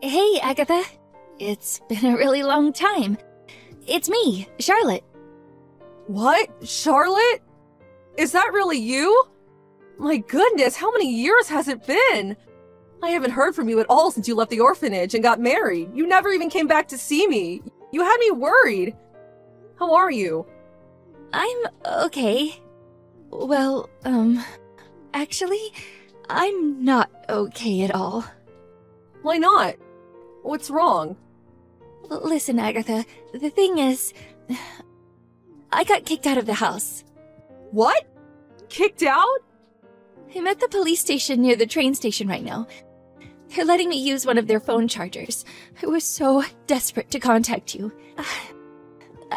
Hey, Agatha. It's been a really long time. It's me, Charlotte. What? Charlotte? Is that really you? My goodness, how many years has it been? I haven't heard from you at all since you left the orphanage and got married. You never even came back to see me. You had me worried. How are you? I'm okay. Well, actually, I'm not okay at all. Why not? What's wrong? Listen, Agatha, the thing is, I got kicked out of the house. What? Kicked out? I'm at the police station near the train station right now. They're letting me use one of their phone chargers. I was so desperate to contact you.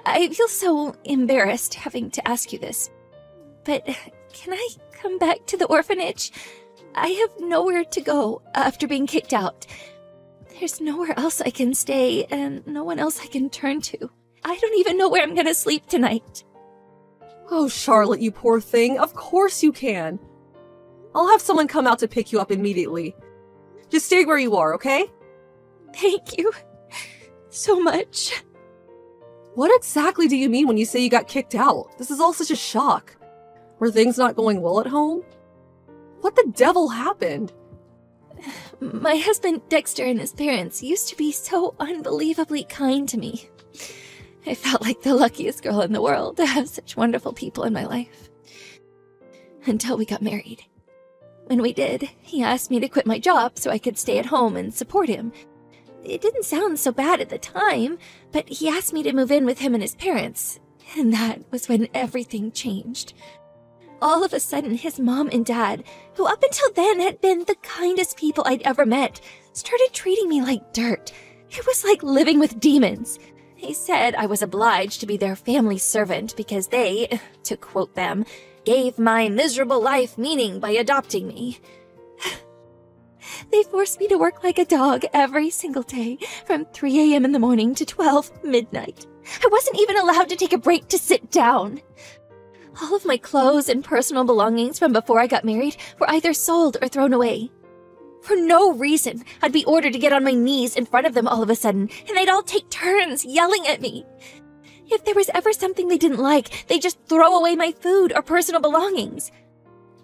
I feel so embarrassed having to ask you this. But can I come back to the orphanage? I have nowhere to go after being kicked out. There's nowhere else I can stay, and no one else I can turn to. I don't even know where I'm gonna sleep tonight. Oh, Charlotte, you poor thing. Of course you can. I'll have someone come out to pick you up immediately. Just stay where you are, okay? Thank you so much. What exactly do you mean when you say you got kicked out? This is all such a shock. Were things not going well at home? What the devil happened? My husband Dexter and his parents used to be so unbelievably kind to me. I felt like the luckiest girl in the world to have such wonderful people in my life. Until we got married. When we did, he asked me to quit my job so I could stay at home and support him. It didn't sound so bad at the time, but he asked me to move in with him and his parents, and that was when everything changed. All of a sudden, his mom and dad, who up until then had been the kindest people I'd ever met, started treating me like dirt. It was like living with demons. They said I was obliged to be their family servant because they, to quote them, gave my miserable life meaning by adopting me. They forced me to work like a dog every single day, from 3 a.m. in the morning to 12 midnight. I wasn't even allowed to take a break to sit down. All of my clothes and personal belongings from before I got married were either sold or thrown away. For no reason, I'd be ordered to get on my knees in front of them all of a sudden, and they'd all take turns yelling at me. If there was ever something they didn't like, they'd just throw away my food or personal belongings.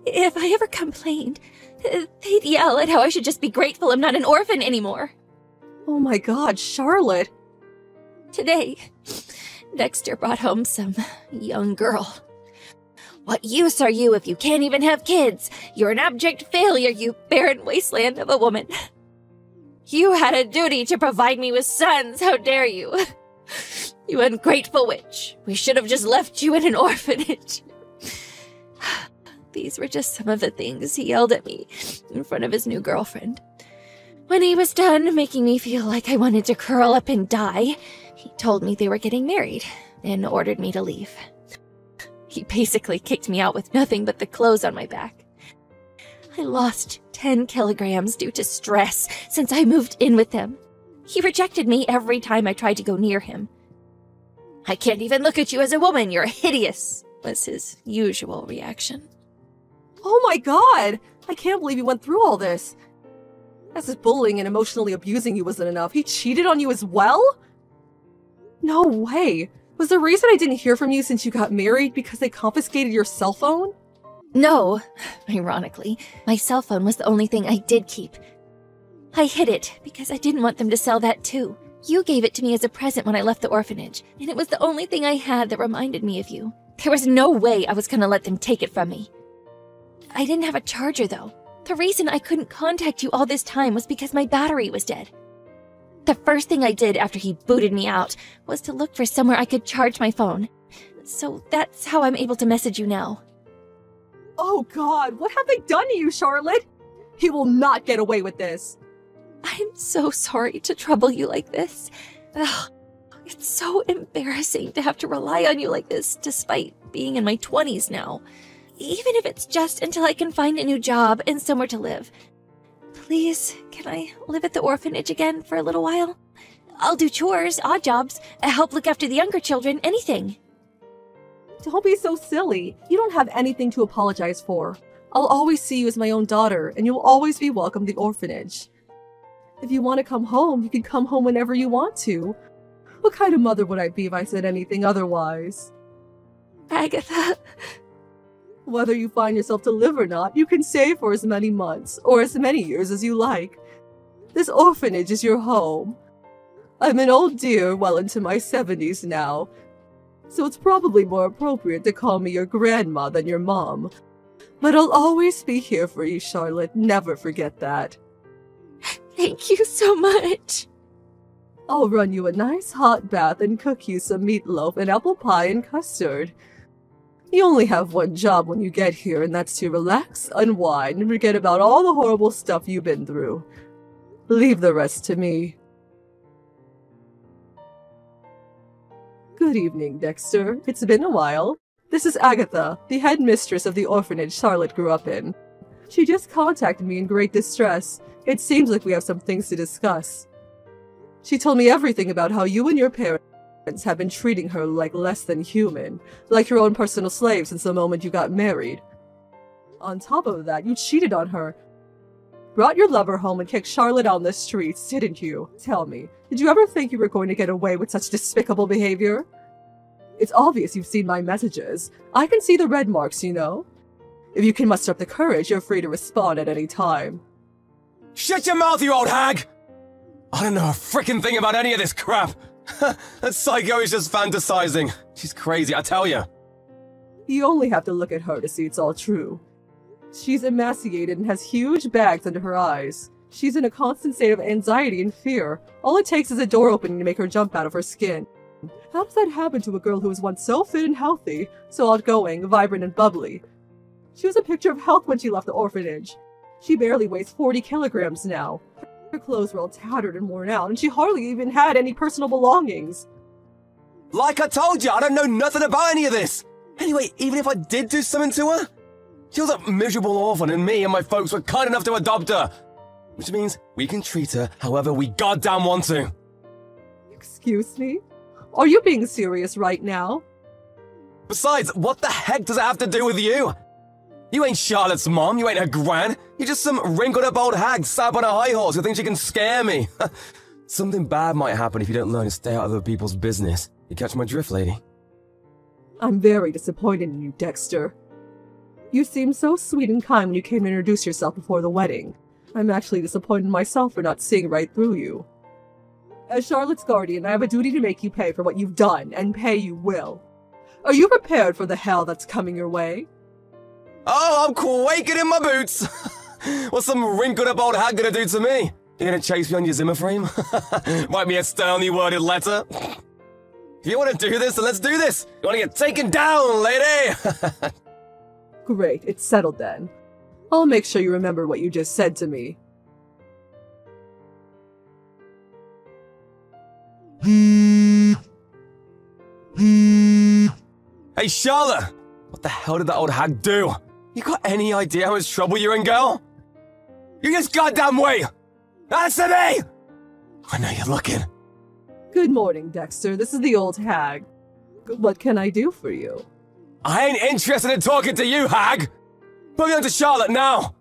If I ever complained, they'd yell at how I should just be grateful I'm not an orphan anymore. Oh my God, Charlotte. Today, Dexter brought home some young girl. What use are you if you can't even have kids? You're an abject failure, you barren wasteland of a woman. You had a duty to provide me with sons, how dare you? You ungrateful witch. We should have just left you in an orphanage. These were just some of the things he yelled at me in front of his new girlfriend. When he was done making me feel like I wanted to curl up and die, he told me they were getting married and ordered me to leave. He basically kicked me out with nothing but the clothes on my back. I lost 10 kilograms due to stress since I moved in with him. He rejected me every time I tried to go near him. I can't even look at you as a woman, you're hideous, was his usual reaction. Oh my God! I can't believe you went through all this. As if bullying and emotionally abusing you wasn't enough, he cheated on you as well? No way! Was the reason I didn't hear from you since you got married because they confiscated your cell phone? No. Ironically, my cell phone was the only thing I did keep. I hid it because I didn't want them to sell that too. You gave it to me as a present when I left the orphanage, and it was the only thing I had that reminded me of you. There was no way I was gonna let them take it from me. I didn't have a charger though. The reason I couldn't contact you all this time was because my battery was dead. The first thing I did after he booted me out was to look for somewhere I could charge my phone. So that's how I'm able to message you now. Oh God, what have they done to you, Charlotte? He will not get away with this. I'm so sorry to trouble you like this. Ugh, it's so embarrassing to have to rely on you like this despite being in my 20s now. Even if it's just until I can find a new job and somewhere to live. Please, can I live at the orphanage again for a little while? I'll do chores, odd jobs, help look after the younger children, anything. Don't be so silly. You don't have anything to apologize for. I'll always see you as my own daughter, and you'll always be welcome at the orphanage. If you want to come home, you can come home whenever you want to. What kind of mother would I be if I said anything otherwise? Agatha. Whether you find yourself to live or not, you can stay for as many months, or as many years as you like. This orphanage is your home. I'm an old dear, well into my 70s now, so it's probably more appropriate to call me your grandma than your mom. But I'll always be here for you, Charlotte. Never forget that. Thank you so much. I'll run you a nice hot bath and cook you some meatloaf and apple pie and custard. You only have one job when you get here, and that's to relax, unwind, and forget about all the horrible stuff you've been through. Leave the rest to me. Good evening, Dexter. It's been a while. This is Agatha, the head mistress of the orphanage Charlotte grew up in. She just contacted me in great distress. It seems like we have some things to discuss. She told me everything about how you and your parents have been treating her like less than human, like your own personal slave since the moment you got married. On top of that, you cheated on her, brought your lover home and kicked Charlotte out on the streets, didn't you? Tell me, did you ever think you were going to get away with such despicable behavior? It's obvious you've seen my messages. I can see the red marks, you know. If you can muster up the courage, you're free to respond at any time. Shut your mouth, you old hag! I don't know a frickin' thing about any of this crap. That psycho is just fantasizing. She's crazy, I tell you. You only have to look at her to see it's all true. She's emaciated and has huge bags under her eyes. She's in a constant state of anxiety and fear. All it takes is a door opening to make her jump out of her skin. How does that happen to a girl who was once so fit and healthy, so outgoing, vibrant, and bubbly? She was a picture of health when she left the orphanage. She barely weighs 40 kilograms now. Her clothes were all tattered and worn out, and she hardly even had any personal belongings. Like I told you, I don't know nothing about any of this. Anyway, even if I did do something to her, she was a miserable orphan and me and my folks were kind enough to adopt her. Which means we can treat her however we goddamn want to. Excuse me? Are you being serious right now? Besides, what the heck does it have to do with you? You ain't Charlotte's mom, you ain't her gran. You're just some wrinkled-up old hag sat on a high horse who thinks she can scare me. Something bad might happen if you don't learn to stay out of other people's business. You catch my drift, lady? I'm very disappointed in you, Dexter. You seemed so sweet and kind when you came to introduce yourself before the wedding. I'm actually disappointed myself for not seeing right through you. As Charlotte's guardian, I have a duty to make you pay for what you've done, and pay you will. Are you prepared for the hell that's coming your way? Oh, I'm quaking in my boots! What's some wrinkled-up old hag gonna do to me? You gonna chase me on your Zimmer frame? Write me a sternly worded letter? If you want to do this, then let's do this! You want to get taken down, lady? Great, it's settled then. I'll make sure you remember what you just said to me. Hey, Charlotte! What the hell did that old hag do? You got any idea how much trouble you're in, girl? You just goddamn wait! Answer me! I know you're looking. Good morning, Dexter. This is the old hag. What can I do for you? I ain't interested in talking to you, hag! Put me on to Charlotte now!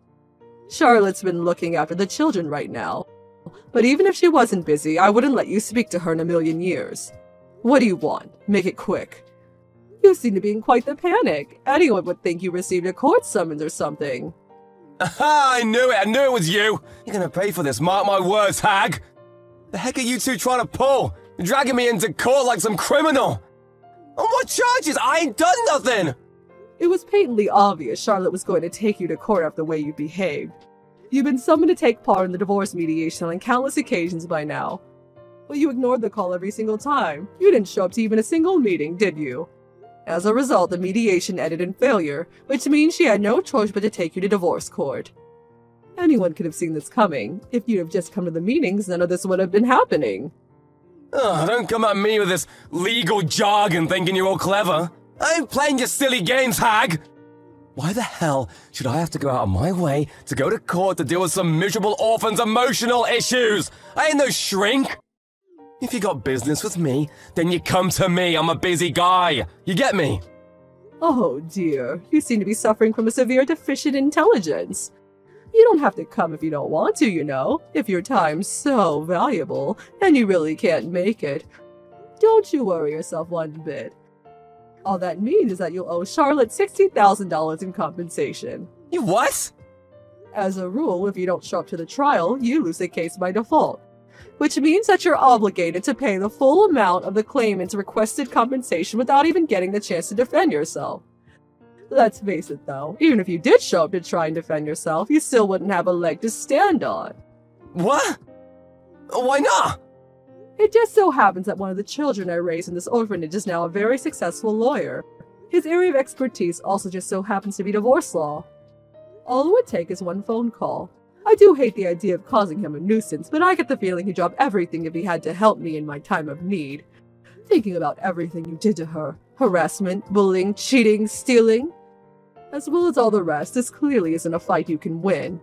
Charlotte's been looking after the children right now. But even if she wasn't busy, I wouldn't let you speak to her in a million years. What do you want? Make it quick. You seem to be in quite the panic. Anyone would think you received a court summons or something. Aha! I knew it was you! You're gonna pay for this, mark my words, hag! The heck are you two trying to pull? You're dragging me into court like some criminal! On what charges? I ain't done nothing! It was patently obvious Charlotte was going to take you to court after the way you behaved. You've been summoned to take part in the divorce mediation on countless occasions by now. But you ignored the call every single time. You didn't show up to even a single meeting, did you? As a result, the mediation ended in failure, which means she had no choice but to take you to divorce court. Anyone could have seen this coming. If you'd have just come to the meetings, none of this would have been happening. Oh, don't come at me with this legal jargon thinking you're all clever. I ain't playing your silly games, hag! Why the hell should I have to go out of my way to go to court to deal with some miserable orphan's emotional issues? I ain't no shrink! If you got business with me, then you come to me. I'm a busy guy. You get me? Oh dear, you seem to be suffering from a severe deficient intelligence. You don't have to come if you don't want to, you know. If your time's so valuable and you really can't make it, don't you worry yourself one bit. All that means is that you'll owe Charlotte $60,000 in compensation. You what? As a rule, if you don't show up to the trial, you lose the case by default, which means that you're obligated to pay the full amount of the claimant's requested compensation without even getting the chance to defend yourself. Let's face it though, even if you did show up to try and defend yourself, you still wouldn't have a leg to stand on. What? Why not? It just so happens that one of the children I raised in this orphanage is now a very successful lawyer. His area of expertise also just so happens to be divorce law. All it would take is one phone call. I do hate the idea of causing him a nuisance, but I get the feeling he'd drop everything if he had to help me in my time of need. Thinking about everything you did to her, harassment, bullying, cheating, stealing, as well as all the rest, this clearly isn't a fight you can win.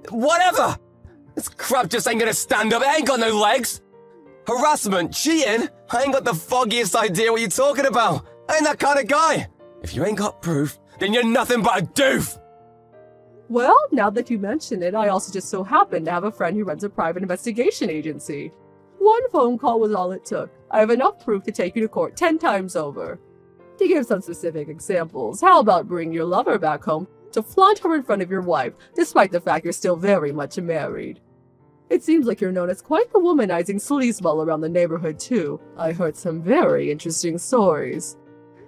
Whatever! This crap just ain't gonna stand up, it ain't got no legs! Harassment, cheating? I ain't got the foggiest idea what you're talking about. I ain't that kind of guy. If you ain't got proof, then you're nothing but a doof. Well, now that you mention it, I also just so happen to have a friend who runs a private investigation agency. One phone call was all it took. I have enough proof to take you to court 10 times over. To give some specific examples, how about bringing your lover back home to flaunt her in front of your wife, despite the fact you're still very much married? It seems like you're known as quite the womanizing sleazeball around the neighborhood, too. I heard some very interesting stories.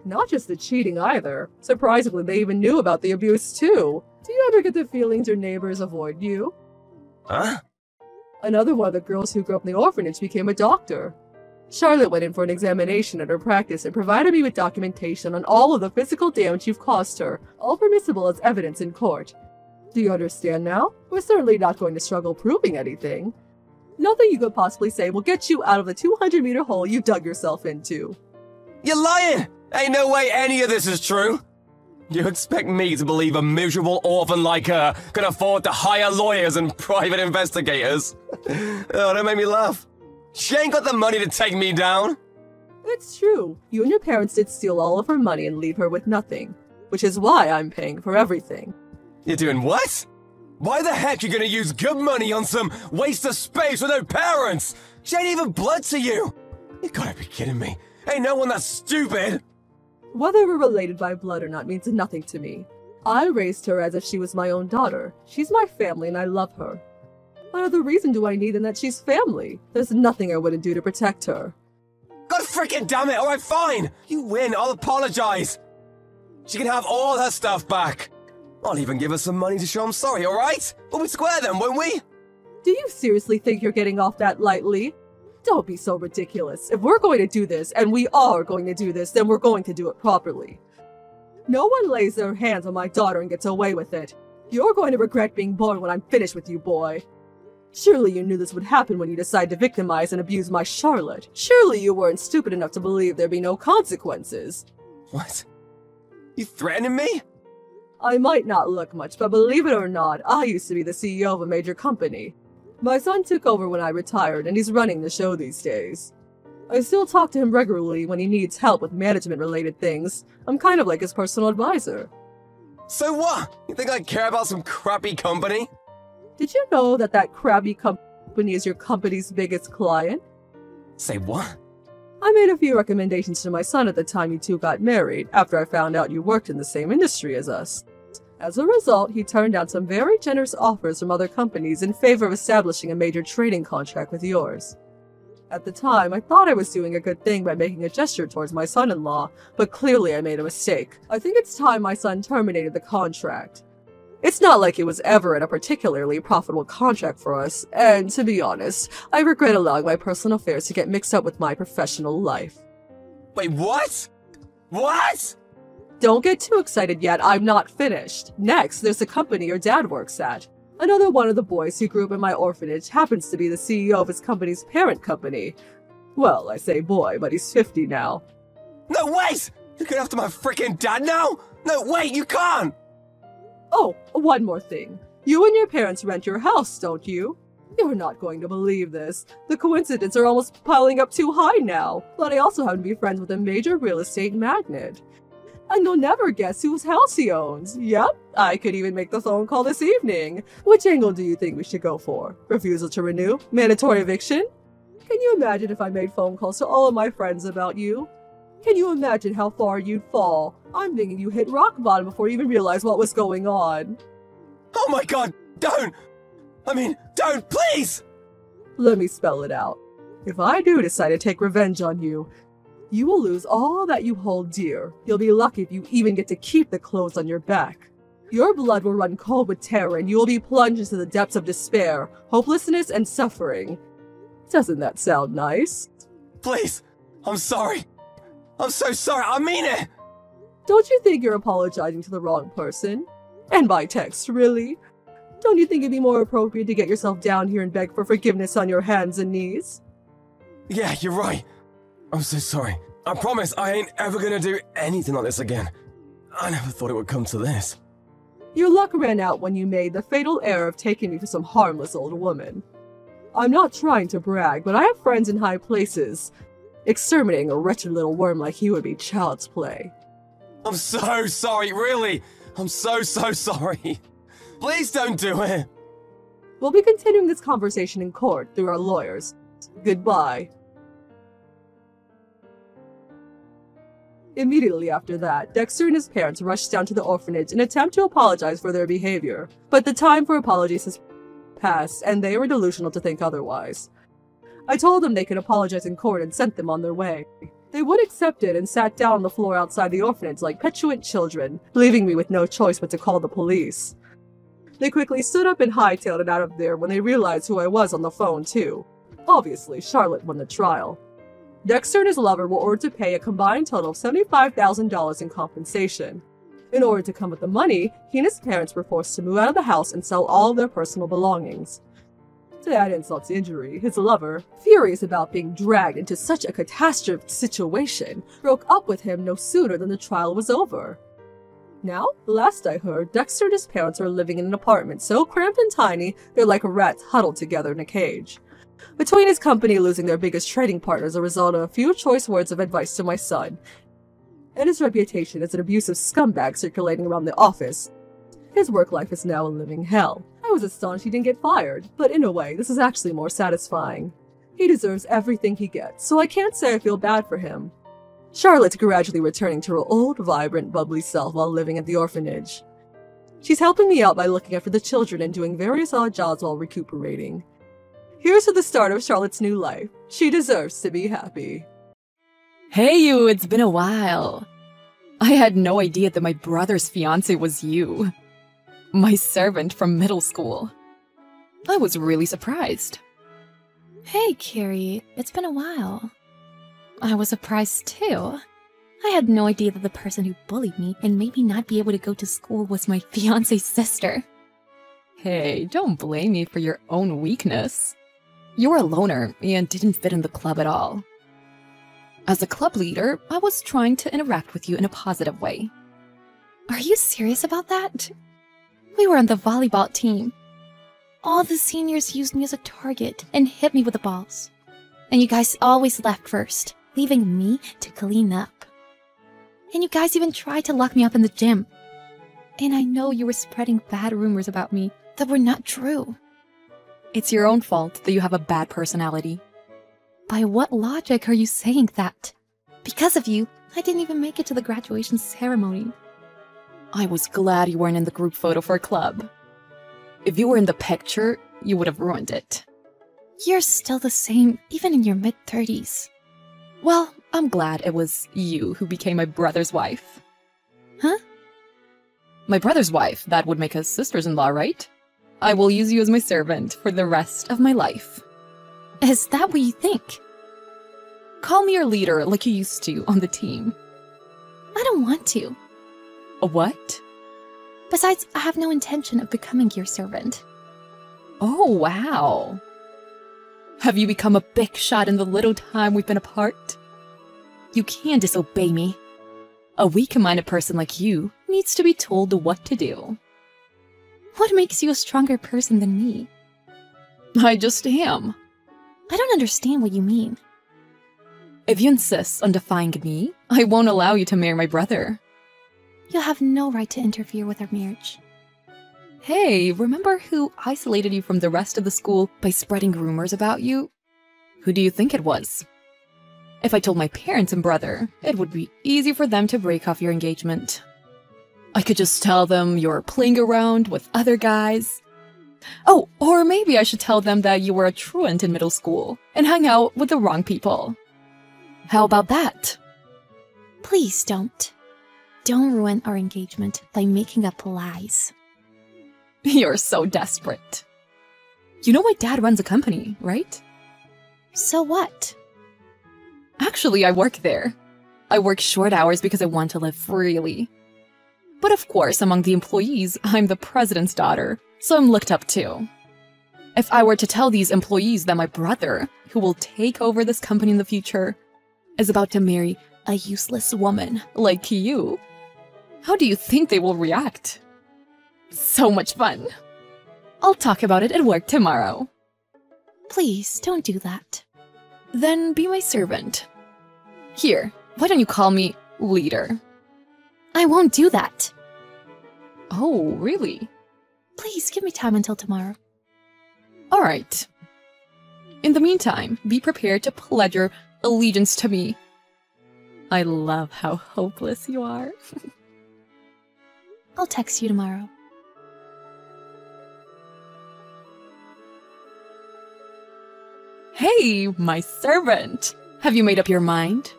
Not just the cheating either. Surprisingly, they even knew about the abuse, too. Do you ever get the feelings your neighbors avoid you? Huh? Another one of the girls who grew up in the orphanage became a doctor. Charlotte went in for an examination at her practice and provided me with documentation on all of the physical damage you've caused her, all permissible as evidence in court. Do you understand now? We're certainly not going to struggle proving anything. Nothing you could possibly say will get you out of the 200-meter hole you dug yourself into. You're lying! Ain't no way any of this is true. You expect me to believe a miserable orphan like her can afford to hire lawyers and private investigators? Oh, don't make me laugh. She ain't got the money to take me down. It's true. You and your parents did steal all of her money and leave her with nothing, which is why I'm paying for everything. You're doing what? Why the heck you gonna use good money on some waste of space with no parents? She ain't even blood to you. You gotta be kidding me. Ain't no one that stupid. Whether we're related by blood or not means nothing to me. I raised her as if she was my own daughter. She's my family and I love her. What other reason do I need than that she's family? There's nothing I wouldn't do to protect her. God freaking damn it, alright fine. You win, I'll apologize. She can have all her stuff back. I'll even give her some money to show I'm sorry, alright? We'll be square then, won't we? Do you seriously think you're getting off that lightly? Don't be so ridiculous. If we're going to do this, and we are going to do this, then we're going to do it properly. No one lays their hands on my daughter and gets away with it. You're going to regret being born when I'm finished with you, boy. Surely you knew this would happen when you decided to victimize and abuse my Charlotte. Surely you weren't stupid enough to believe there'd be no consequences. What? You threatening me? I might not look much, but believe it or not, I used to be the CEO of a major company. My son took over when I retired, and he's running the show these days. I still talk to him regularly when he needs help with management-related things. I'm kind of like his personal advisor. So what? You think I care about some crappy company? Did you know that crabby company is your company's biggest client? Say what? I made a few recommendations to my son at the time you two got married, after I found out you worked in the same industry as us. As a result, he turned down some very generous offers from other companies in favor of establishing a major trading contract with yours. At the time, I thought I was doing a good thing by making a gesture towards my son-in-law, but clearly I made a mistake. I think it's time my son terminated the contract. It's not like it was ever in a particularly profitable contract for us, and to be honest, I regret allowing my personal affairs to get mixed up with my professional life. Wait, what? What? Don't get too excited yet, I'm not finished. Next, there's the company your dad works at. Another one of the boys who grew up in my orphanage happens to be the CEO of his company's parent company. Well, I say boy, but he's 50 now. No, wait! You're going after my freaking dad now? No, wait, you can't! Oh, one more thing. You and your parents rent your house, don't you? You're not going to believe this. The coincidences are almost piling up too high now. But I also happen to be friends with a major real estate magnate. And you'll never guess whose house he owns. Yep, I could even make the phone call this evening. Which angle do you think we should go for? Refusal to renew? Mandatory eviction? Can you imagine if I made phone calls to all of my friends about you? Can you imagine how far you'd fall? I'm thinking you hit rock bottom before you even realized what was going on. Oh my god, don't! Don't, please! Let me spell it out. If I do decide to take revenge on you, you will lose all that you hold dear. You'll be lucky if you even get to keep the clothes on your back. Your blood will run cold with terror and you will be plunged into the depths of despair, hopelessness, and suffering. Doesn't that sound nice? Please, I'm sorry. I'm so sorry, I mean it! Don't you think you're apologizing to the wrong person? And by text, really? Don't you think it'd be more appropriate to get yourself down here and beg for forgiveness on your hands and knees? Yeah, you're right. I'm so sorry. I promise I ain't ever gonna do anything like this again. I never thought it would come to this. Your luck ran out when you made the fatal error of taking me for some harmless old woman. I'm not trying to brag, but I have friends in high places. Exterminating a wretched little worm like you would be child's play. I'm so sorry, really. I'm so sorry. Please don't do it. We'll be continuing this conversation in court through our lawyers. Goodbye. Immediately after that, Dexter and his parents rushed down to the orphanage in an attempt to apologize for their behavior. But the time for apologies has passed, and they were delusional to think otherwise. I told them they could apologize in court and sent them on their way. They would accept it and sat down on the floor outside the orphanage like petulant children, leaving me with no choice but to call the police. They quickly stood up and hightailed it out of there when they realized who I was on the phone, too. Obviously, Charlotte won the trial. Dexter and his lover were ordered to pay a combined total of $75,000 in compensation. In order to come with the money, he and his parents were forced to move out of the house and sell all of their personal belongings. To add insult to injury, his lover, furious about being dragged into such a catastrophic situation, broke up with him no sooner than the trial was over. Now, last I heard, Dexter and his parents are living in an apartment so cramped and tiny they're like rats huddled together in a cage. Between his company losing their biggest trading partner as a result of a few choice words of advice to my son, and his reputation as an abusive scumbag circulating around the office, his work life is now a living hell. I was astonished he didn't get fired, but in a way, this is actually more satisfying. He deserves everything he gets, so I can't say I feel bad for him. Charlotte's gradually returning to her old, vibrant, bubbly self while living at the orphanage. She's helping me out by looking after the children and doing various odd jobs while recuperating. Here's to the start of Charlotte's new life. She deserves to be happy. Hey you, it's been a while. I had no idea that my brother's fiancé was you. My servant from middle school. I was really surprised. Hey, Carrie, it's been a while. I was surprised too. I had no idea that the person who bullied me and made me not be able to go to school was my fiancé's sister. Hey, don't blame me for your own weakness. You were a loner and didn't fit in the club at all. As a club leader, I was trying to interact with you in a positive way. Are you serious about that? We were on the volleyball team. All the seniors used me as a target and hit me with the balls. And you guys always left first, leaving me to clean up. And you guys even tried to lock me up in the gym. And I know you were spreading bad rumors about me that were not true. It's your own fault that you have a bad personality. By what logic are you saying that? Because of you, I didn't even make it to the graduation ceremony. I was glad you weren't in the group photo for a club. If you were in the picture, you would have ruined it. You're still the same, even in your mid-30s. Well, I'm glad it was you who became my brother's wife. Huh? My brother's wife, that would make us sisters-in-law, right? I will use you as my servant for the rest of my life. Is that what you think? Call me your leader like you used to on the team. I don't want to. A what? Besides, I have no intention of becoming your servant. Oh, wow. Have you become a big shot in the little time we've been apart? You can't disobey me. A weak-minded person like you needs to be told what to do. What makes you a stronger person than me? I just am. I don't understand what you mean. If you insist on defying me, I won't allow you to marry my brother. You have no right to interfere with our marriage. Hey, remember who isolated you from the rest of the school by spreading rumors about you? Who do you think it was? If I told my parents and brother, it would be easy for them to break off your engagement. I could just tell them you're playing around with other guys. Oh, or maybe I should tell them that you were a truant in middle school and hung out with the wrong people. How about that? Please don't. Don't ruin our engagement by making up lies. You're so desperate. You know my dad runs a company, right? So what? Actually, I work there. I work short hours because I want to live freely. But of course, among the employees, I'm the president's daughter, so I'm looked up to. If I were to tell these employees that my brother, who will take over this company in the future, is about to marry a useless woman like you, how do you think they will react? So much fun. I'll talk about it at work tomorrow. Please, don't do that. Then be my servant. Here, why don't you call me leader? I won't do that. Oh, really? Please give me time until tomorrow. All right. In the meantime, be prepared to pledge your allegiance to me. I love how hopeless you are. I'll text you tomorrow. Hey, my servant! Have you made up your mind?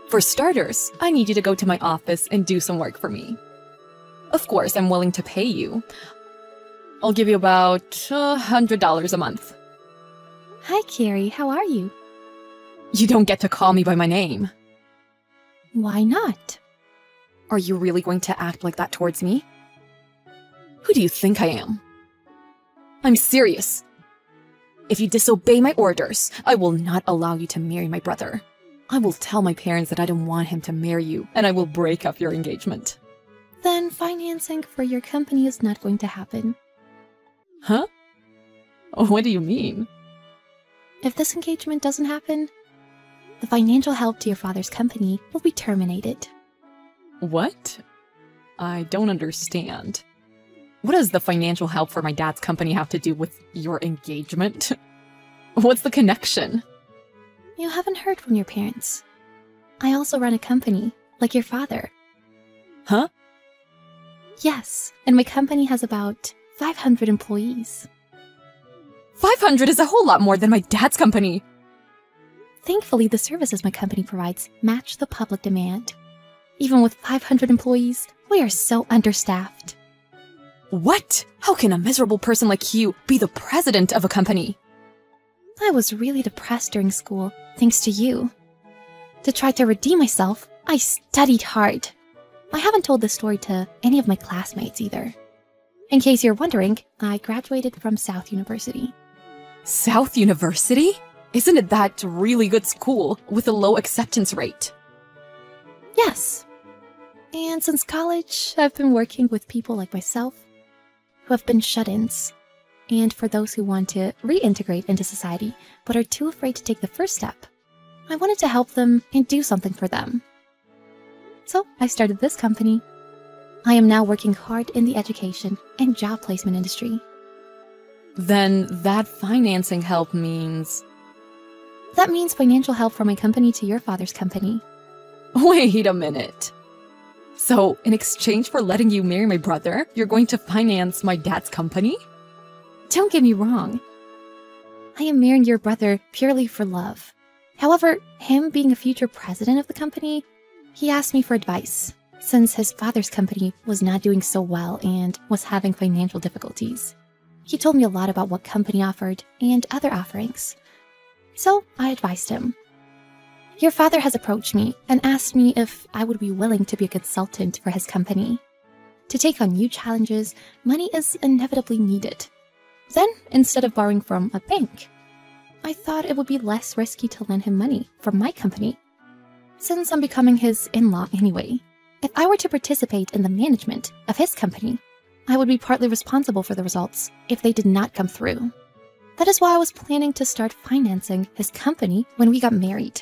For starters, I need you to go to my office and do some work for me. Of course, I'm willing to pay you. I'll give you about $100 a month. Hi, Carrie. How are you? You don't get to call me by my name. Why not? Are you really going to act like that towards me? Who do you think I am? I'm serious. If you disobey my orders, I will not allow you to marry my brother. I will tell my parents that I don't want him to marry you, and I will break up your engagement. Then financing for your company is not going to happen. Huh? What do you mean? If this engagement doesn't happen, the financial help to your father's company will be terminated. What? I don't understand. What does the financial help for my dad's company have to do with your engagement? What's the connection? You haven't heard from your parents. I also run a company, like your father. Huh? Yes, and my company has about 500 employees. 500 is a whole lot more than my dad's company. Thankfully, the services my company provides match the public demand. Even with 500 employees, we are so understaffed. What? How can a miserable person like you be the president of a company? I was really depressed during school, thanks to you. To try to redeem myself, I studied hard. I haven't told this story to any of my classmates either. In case you're wondering, I graduated from South University. South University? Isn't it that really good school with a low acceptance rate? Yes. And since college, I've been working with people like myself who have been shut-ins, and for those who want to reintegrate into society but are too afraid to take the first step. I wanted to help them and do something for them. So I started this company. I am now working hard in the education and job placement industry. Then that financing help means... That means financial help from my company to your father's company. Wait a minute. So, in exchange for letting you marry my brother, you're going to finance my dad's company? Don't get me wrong. I am marrying your brother purely for love. However, him being a future president of the company, he asked me for advice, since his father's company was not doing so well and was having financial difficulties. He told me a lot about what company offered and other offerings. So I advised him. Your father has approached me and asked me if I would be willing to be a consultant for his company. To take on new challenges, money is inevitably needed. Then, instead of borrowing from a bank, I thought it would be less risky to lend him money from my company, since I'm becoming his in-law anyway. If I were to participate in the management of his company, I would be partly responsible for the results if they did not come through. That is why I was planning to start financing his company when we got married.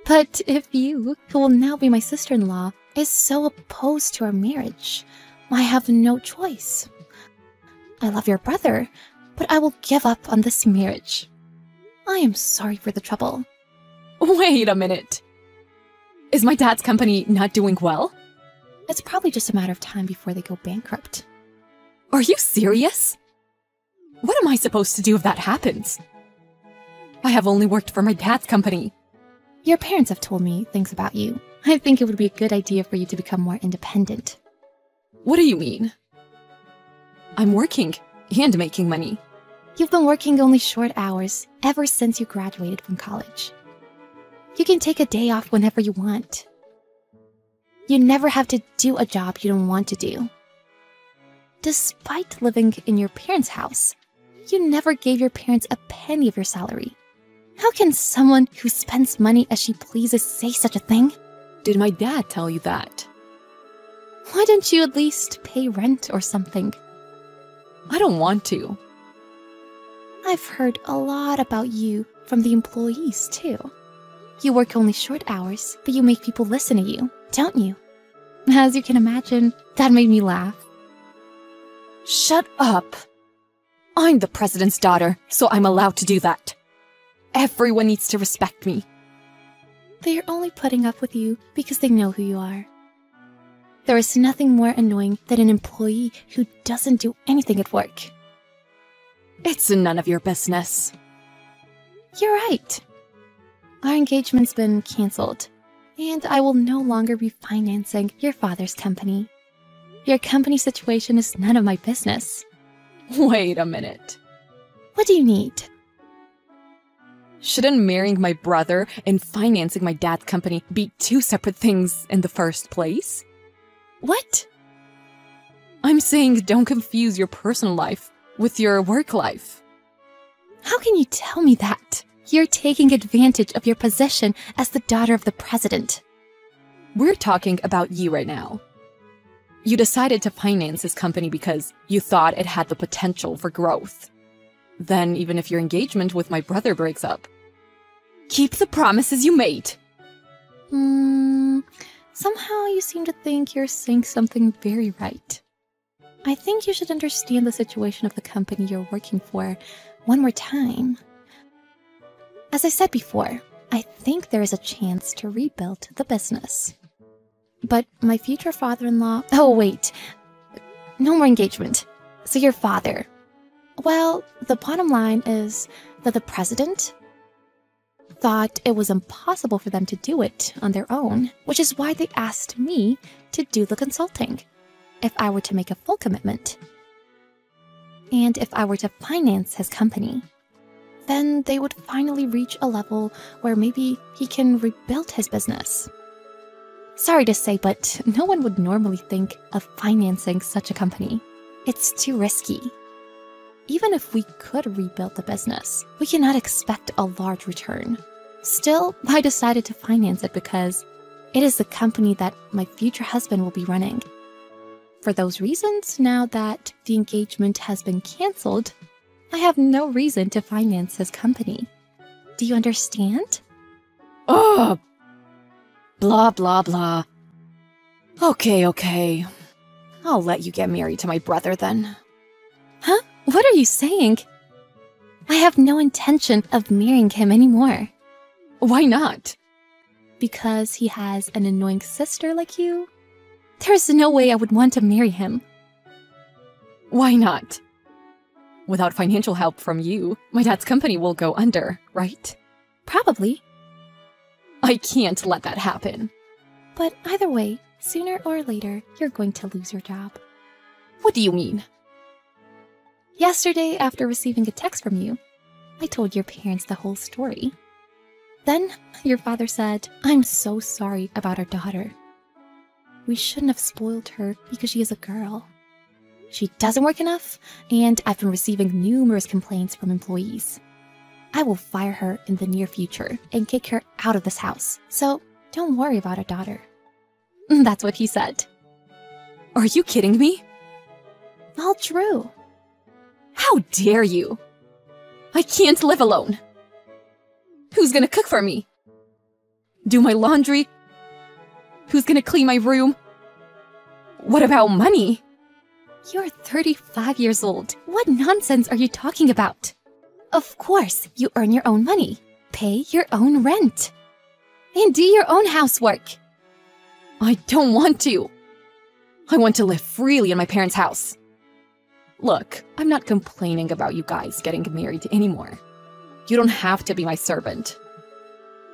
But if you, who will now be my sister-in-law, is so opposed to our marriage. I have no choice. I love your brother, but I will give up on this marriage. I am sorry for the trouble. Wait a minute. Is my dad's company not doing well? It's probably just a matter of time before they go bankrupt. Are you serious? What am I supposed to do if that happens? I have only worked for my dad's company. Your parents have told me things about you. I think it would be a good idea for you to become more independent. What do you mean? I'm working and making money. You've been working only short hours ever since you graduated from college. You can take a day off whenever you want. You never have to do a job you don't want to do. Despite living in your parents' house, you never gave your parents a penny of your salary. How can someone who spends money as she pleases say such a thing? Did my dad tell you that? Why don't you at least pay rent or something? I don't want to. I've heard a lot about you from the employees, too. You work only short hours, but you make people listen to you, don't you? As you can imagine, that made me laugh. Shut up! I'm the president's daughter, so I'm allowed to do that. Everyone needs to respect me. They are only putting up with you because they know who you are. There is nothing more annoying than an employee who doesn't do anything at work. It's none of your business. You're right. Our engagement's been cancelled, and I will no longer be financing your father's company. Your company situation is none of my business. Wait a minute. What do you need? Shouldn't marrying my brother and financing my dad's company be two separate things in the first place? What? I'm saying don't confuse your personal life with your work life. How can you tell me that? You're taking advantage of your position as the daughter of the president. We're talking about you right now. You decided to finance his company because you thought it had the potential for growth. Then, even if your engagement with my brother breaks up, keep the promises you made. Somehow you seem to think you're saying something very right. I think you should understand the situation of the company you're working for one more time. As I said before, I think there is a chance to rebuild the business. But my future father-in-law... Oh, wait. No more engagement. So your father... Well, the bottom line is that the president thought it was impossible for them to do it on their own, which is why they asked me to do the consulting, if I were to make a full commitment. And if I were to finance his company, then they would finally reach a level where maybe he can rebuild his business. Sorry to say, but no one would normally think of financing such a company. It's too risky. Even if we could rebuild the business, we cannot expect a large return. Still, I decided to finance it because it is the company that my future husband will be running. For those reasons, now that the engagement has been cancelled, I have no reason to finance his company. Do you understand? Ugh! Blah, blah, blah. Okay. I'll let you get married to my brother then. Huh? What are you saying? I have no intention of marrying him anymore. Why not? Because he has an annoying sister like you? There's no way I would want to marry him. Why not? Without financial help from you, my dad's company will go under, right? Probably. I can't let that happen. But either way, sooner or later, you're going to lose your job. What do you mean? Yesterday, after receiving a text from you, I told your parents the whole story. Then, your father said, "I'm so sorry about our daughter. We shouldn't have spoiled her because she is a girl. She doesn't work enough, and I've been receiving numerous complaints from employees. I will fire her in the near future and kick her out of this house, so don't worry about our daughter." That's what he said. Are you kidding me? All true. How dare you? I can't live alone. Who's gonna cook for me? Do my laundry? Who's gonna clean my room? What about money? You're 35 years old. What nonsense are you talking about? Of course, you earn your own money, pay your own rent, and do your own housework. I don't want to. I want to live freely in my parents' house. Look, I'm not complaining about you guys getting married anymore. You don't have to be my servant.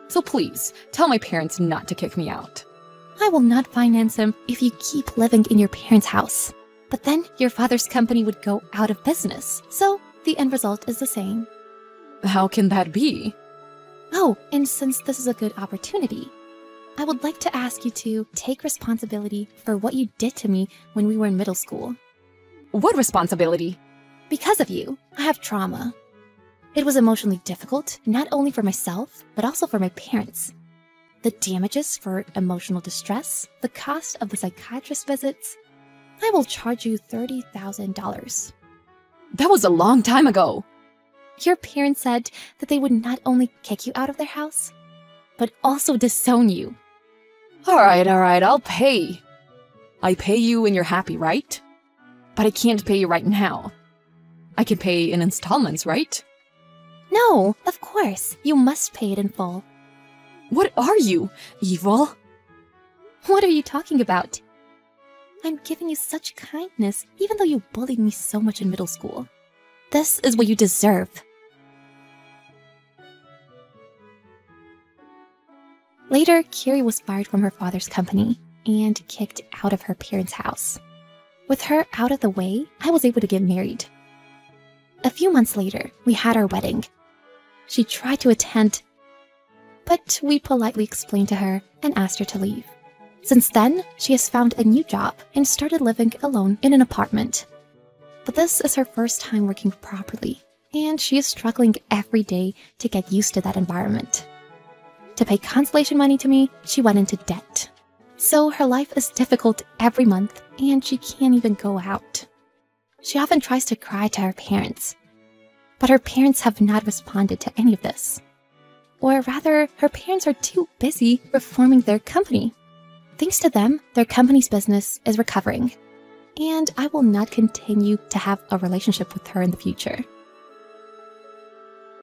So please, tell my parents not to kick me out. I will not finance him if you keep living in your parents' house. But then your father's company would go out of business, so the end result is the same. How can that be? Oh, and since this is a good opportunity, I would like to ask you to take responsibility for what you did to me when we were in middle school. What responsibility? Because of you, I have trauma. It was emotionally difficult, not only for myself, but also for my parents. The damages for emotional distress, the cost of the psychiatrist visits. I will charge you $30,000. That was a long time ago. Your parents said that they would not only kick you out of their house, but also disown you. All right, I'll pay. I pay you when you're happy, right? But I can't pay you right now. I can pay in installments, right? No, of course. You must pay it in full. What are you, evil? What are you talking about? I'm giving you such kindness, even though you bullied me so much in middle school. This is what you deserve. Later, Kiri was fired from her father's company and kicked out of her parents' house. With her out of the way, I was able to get married. A few months later, we had our wedding. She tried to attend, but we politely explained to her and asked her to leave. Since then, she has found a new job and started living alone in an apartment. But this is her first time working properly, and she is struggling every day to get used to that environment. To pay consolation money to me, she went into debt. So her life is difficult every month, and she can't even go out. She often tries to cry to her parents, but her parents have not responded to any of this. Or rather, her parents are too busy reforming their company. Thanks to them, their company's business is recovering, and I will not continue to have a relationship with her in the future.